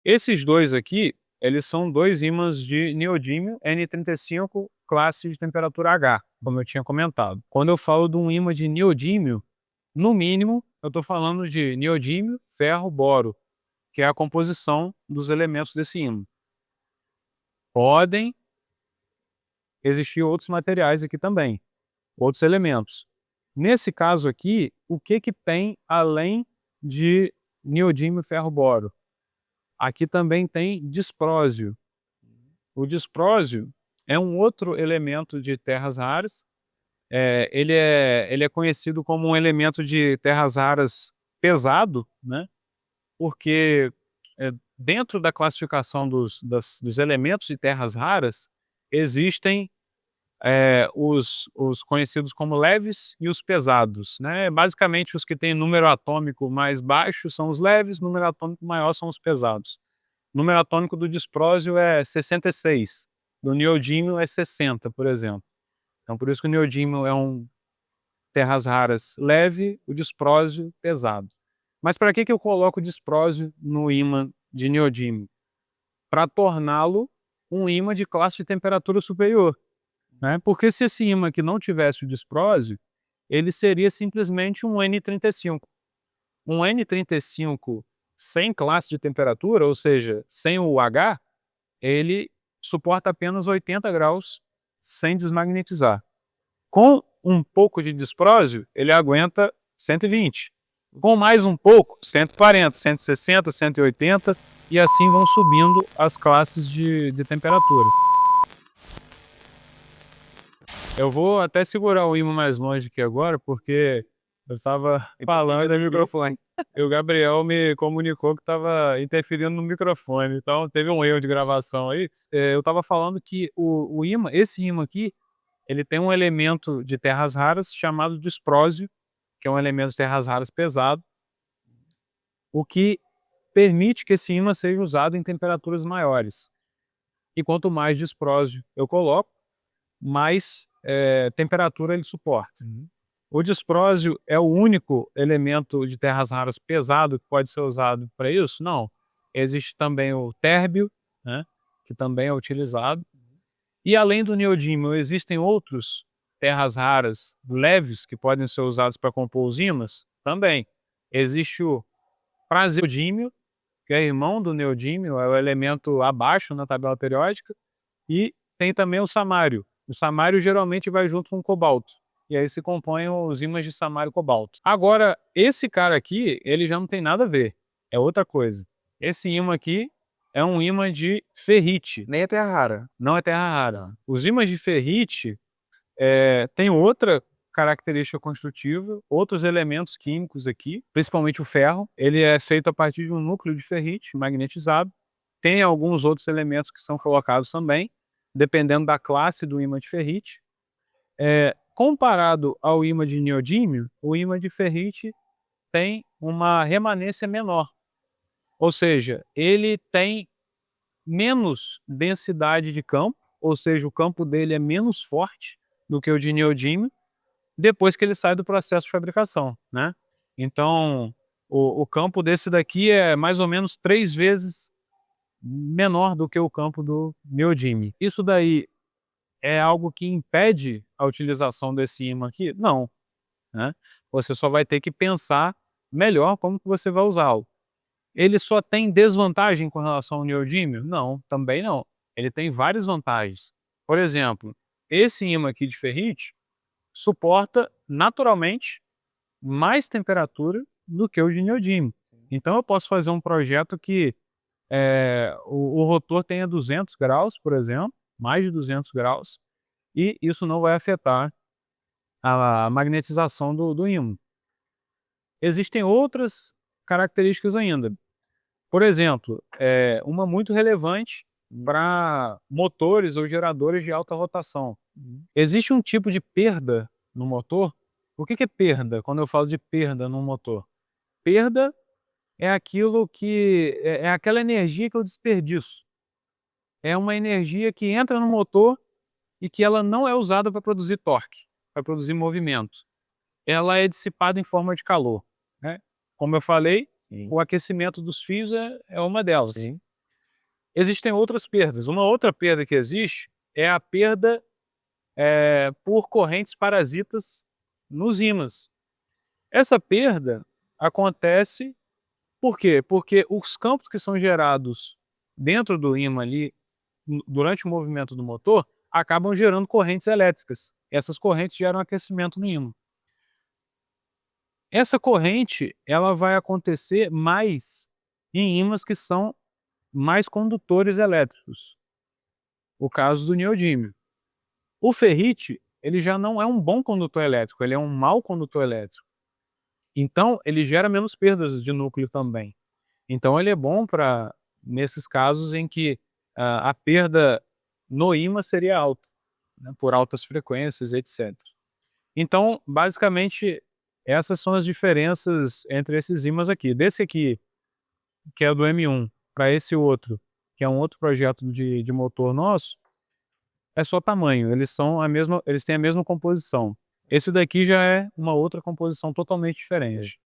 Esses dois aqui, eles são dois ímãs de neodímio N35, classe de temperatura H, como eu tinha comentado. Quando eu falo de um ímã de neodímio, no mínimo, eu estou falando de neodímio, ferro, boro, que é a composição dos elementos desse ímã. Podem existir outros materiais aqui também, outros elementos. Nesse caso aqui, o que que tem além de neodímio, ferro, boro? Aqui também tem disprósio. O disprósio é um outro elemento de terras raras. Ele é conhecido como um elemento de terras raras pesado, né? Porque dentro da classificação dos elementos de terras raras, existem os conhecidos como leves e os pesados, né? Basicamente, os que têm número atômico mais baixo são os leves, número atômico maior são os pesados. O número atômico do disprósio é 66, do neodímio é 60, por exemplo. Então, por isso que o neodímio é um terras raras leve, o disprósio pesado. Mas para que eu coloco o disprósio no ímã de neodímio? Para torná-lo um ímã de classe de temperatura superior, né? Porque se esse ímã aqui não tivesse o disprósio, ele seria simplesmente um N35. Um N35 sem classe de temperatura, ou seja, sem o H, ele suporta apenas 80 graus sem desmagnetizar. Com um pouco de disprósio, ele aguenta 120. Com mais um pouco, 140, 160, 180, e assim vão subindo as classes de temperatura. Eu vou até segurar o ímã mais longe aqui agora, porque eu estava falando no microfone. E o Gabriel me comunicou que estava interferindo no microfone, então teve um erro de gravação aí. Eu estava falando que o ímã, esse ímã aqui, ele tem um elemento de terras raras chamado disprósio, que é um elemento de terras raras pesado, o que permite que esse ímã seja usado em temperaturas maiores. E quanto mais disprósio eu coloco, mais temperatura ele suporta. O disprósio é o único elemento de terras raras pesado que pode ser usado para isso? Não. Existe também o térbio, né, que também é utilizado. E além do neodímio, existem outros terras raras leves que podem ser usados para compor os ímãs? Também. Existe o praseodímio, que é irmão do neodímio, é o elemento abaixo na tabela periódica, e tem também o samário. O samário geralmente vai junto com o cobalto, e aí se compõem os ímãs de samário e cobalto. Agora, esse cara aqui, ele já não tem nada a ver, é outra coisa. Esse ímã aqui é um ímã de ferrite. Nem é terra rara. Não é terra rara. Os ímãs de ferrite têm outra característica construtiva, outros elementos químicos aqui, principalmente o ferro. Ele é feito a partir de um núcleo de ferrite magnetizado. Tem alguns outros elementos que são colocados também, dependendo da classe do ímã de ferrite. Comparado ao ímã de neodímio, o ímã de ferrite tem uma remanência menor. Ou seja, ele tem menos densidade de campo, ou seja, o campo dele é menos forte do que o de neodímio, depois que ele sai do processo de fabricação, né? Então, o campo desse daqui é mais ou menos 3 vezes menor do que o campo do neodímio. Isso daí é algo que impede a utilização desse ímã aqui? Não, né? Você só vai ter que pensar melhor como que você vai usá-lo. Ele só tem desvantagem com relação ao neodímio? Não, também não. Ele tem várias vantagens. Por exemplo, esse ímã aqui de ferrite suporta naturalmente mais temperatura do que o de neodímio. Então eu posso fazer um projeto que o rotor tenha 200 graus, por exemplo, mais de 200 graus, e isso não vai afetar a magnetização do ímã. Existem outras características ainda. Por exemplo, uma muito relevante para motores ou geradores de alta rotação. Existe um tipo de perda no motor. O que é perda quando eu falo de perda no motor? Perda é aquilo que é aquela energia que eu desperdiço. É uma energia que entra no motor e que ela não é usada para produzir torque, para produzir movimento. Ela é dissipada em forma de calor, né? Como eu falei, Sim. o aquecimento dos fios é uma delas. Sim. Existem outras perdas. Uma outra perda que existe é a perda por correntes parasitas nos ímãs. Essa perda acontece por quê? Porque os campos que são gerados dentro do ímã ali, durante o movimento do motor, acabam gerando correntes elétricas. Essas correntes geram aquecimento no ímã. Essa corrente, ela vai acontecer mais em ímãs que são mais condutores elétricos. O caso do neodímio. O ferrite, ele já não é um bom condutor elétrico, ele é um mau condutor elétrico. Então, ele gera menos perdas de núcleo também. Então ele é bom para nesses casos em que a perda no ímã seria alta, né, por altas frequências, etc. Então, basicamente, essas são as diferenças entre esses ímãs aqui. Desse aqui, que é do M1, para esse outro, que é um outro projeto de motor nosso, é só tamanho, eles têm a mesma composição. Esse daqui já é uma outra composição totalmente diferente.